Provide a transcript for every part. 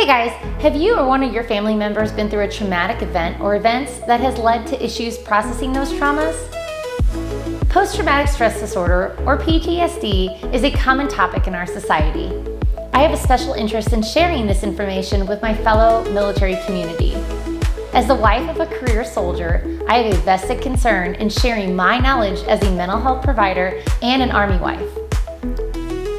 Hey guys, have you or one of your family members been through a traumatic event or events that has led to issues processing those traumas? Post-traumatic stress disorder, or PTSD, is a common topic in our society. I have a special interest in sharing this information with my fellow military community. As the wife of a career soldier, I have a vested concern in sharing my knowledge as a mental health provider and an Army wife.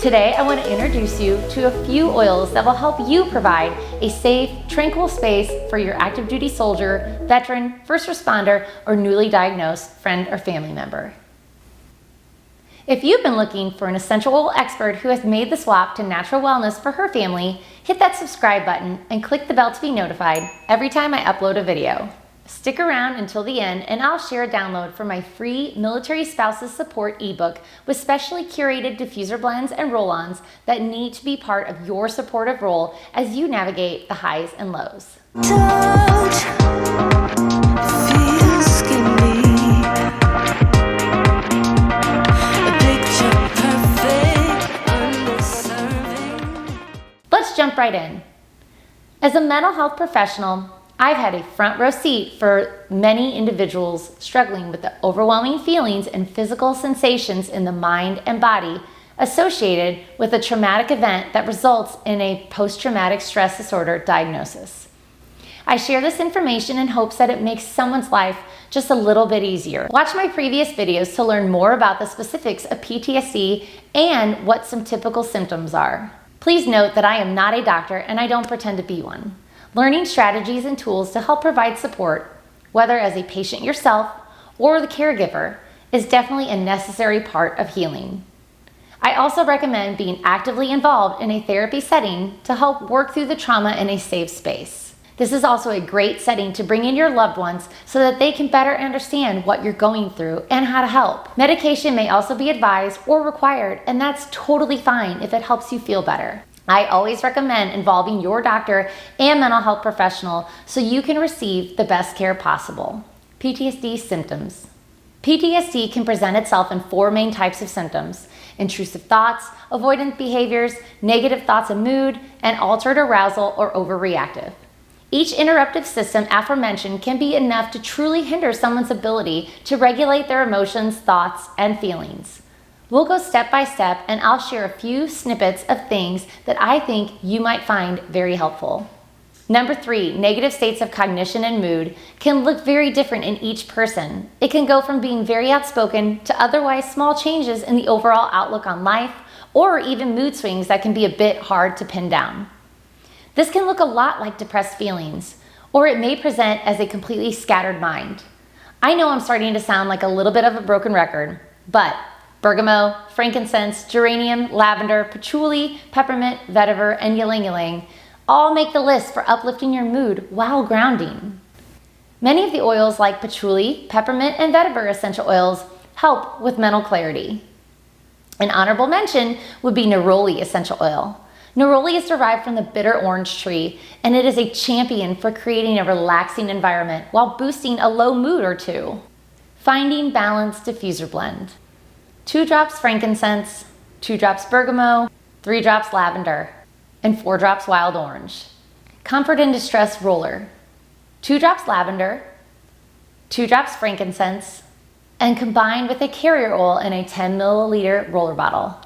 Today, I want to introduce you to a few oils that will help you provide a safe, tranquil space for your active duty soldier, veteran, first responder, or newly diagnosed friend or family member. If you've been looking for an essential oil expert who has made the swap to natural wellness for her family, hit that subscribe button and click the bell to be notified every time I upload a video. Stick around until the end and I'll share a download for my free Military Spouses Support ebook with specially curated diffuser blends and roll-ons that need to be part of your supportive role as you navigate the highs and lows. Touch, feel skinny. A picture perfect, undeserving. Let's jump right in. As a mental health professional, I've had a front row seat for many individuals struggling with the overwhelming feelings and physical sensations in the mind and body associated with a traumatic event that results in a post-traumatic stress disorder diagnosis. I share this information in hopes that it makes someone's life just a little bit easier. Watch my previous videos to learn more about the specifics of PTSD and what some typical symptoms are. Please note that I am not a doctor and I don't pretend to be one. Learning strategies and tools to help provide support, whether as a patient yourself or the caregiver, is definitely a necessary part of healing. I also recommend being actively involved in a therapy setting to help work through the trauma in a safe space. This is also a great setting to bring in your loved ones so that they can better understand what you're going through and how to help. Medication may also be advised or required, and that's totally fine if it helps you feel better. I always recommend involving your doctor and mental health professional so you can receive the best care possible. PTSD symptoms. PTSD can present itself in four main types of symptoms: intrusive thoughts, avoidant behaviors, negative thoughts and mood, and altered arousal or overreactive. Each interruptive system aforementioned can be enough to truly hinder someone's ability to regulate their emotions, thoughts, and feelings. We'll go step by step and I'll share a few snippets of things that I think you might find very helpful. Number 3, negative states of cognition and mood can look very different in each person. It can go from being very outspoken to otherwise small changes in the overall outlook on life, or even mood swings that can be a bit hard to pin down. This can look a lot like depressed feelings, or it may present as a completely scattered mind. I know I'm starting to sound like a little bit of a broken record, but bergamot, frankincense, geranium, lavender, patchouli, peppermint, vetiver, and ylang-ylang all make the list for uplifting your mood while grounding. Many of the oils like patchouli, peppermint, and vetiver essential oils help with mental clarity. An honorable mention would be neroli essential oil. Neroli is derived from the bitter orange tree, and it is a champion for creating a relaxing environment while boosting a low mood or two. Finding Balance Diffuser Blend. 2 drops frankincense, 2 drops bergamot, 3 drops lavender, and 4 drops wild orange. Comfort and Distress Roller. 2 drops lavender, 2 drops frankincense, and combined with a carrier oil in a 10 milliliter roller bottle.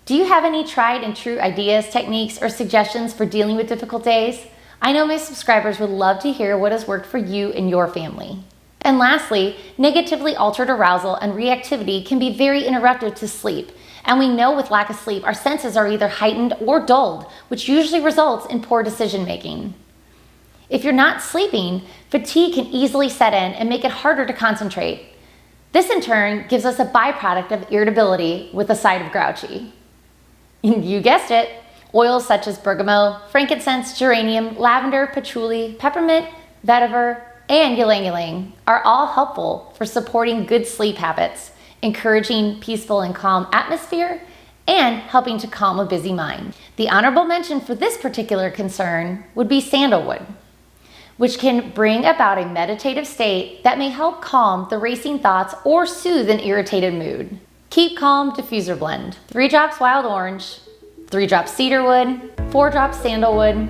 Do you have any tried and true ideas, techniques, or suggestions for dealing with difficult days? I know my subscribers would love to hear what has worked for you and your family. And lastly, negatively altered arousal and reactivity can be very interruptive to sleep. And we know with lack of sleep, our senses are either heightened or dulled, which usually results in poor decision making. If you're not sleeping, fatigue can easily set in and make it harder to concentrate. This in turn gives us a byproduct of irritability with a side of grouchy. You guessed it, oils such as bergamot, frankincense, geranium, lavender, patchouli, peppermint, vetiver, and ylang-ylang are all helpful for supporting good sleep habits, encouraging peaceful and calm atmosphere, and helping to calm a busy mind. The honorable mention for this particular concern would be sandalwood, which can bring about a meditative state that may help calm the racing thoughts or soothe an irritated mood. Keep Calm Diffuser Blend. 3 drops wild orange, 3 drops cedarwood, 4 drops sandalwood,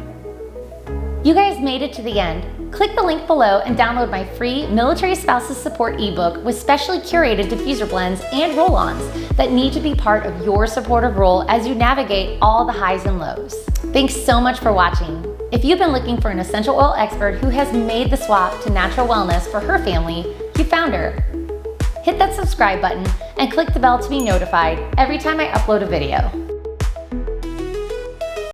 You guys made it to the end. Click the link below and download my free Military Spouses Support ebook with specially curated diffuser blends and roll-ons that need to be part of your supportive role as you navigate all the highs and lows. Thanks so much for watching. If you've been looking for an essential oil expert who has made the swap to natural wellness for her family, you found her. Hit that subscribe button and click the bell to be notified every time I upload a video.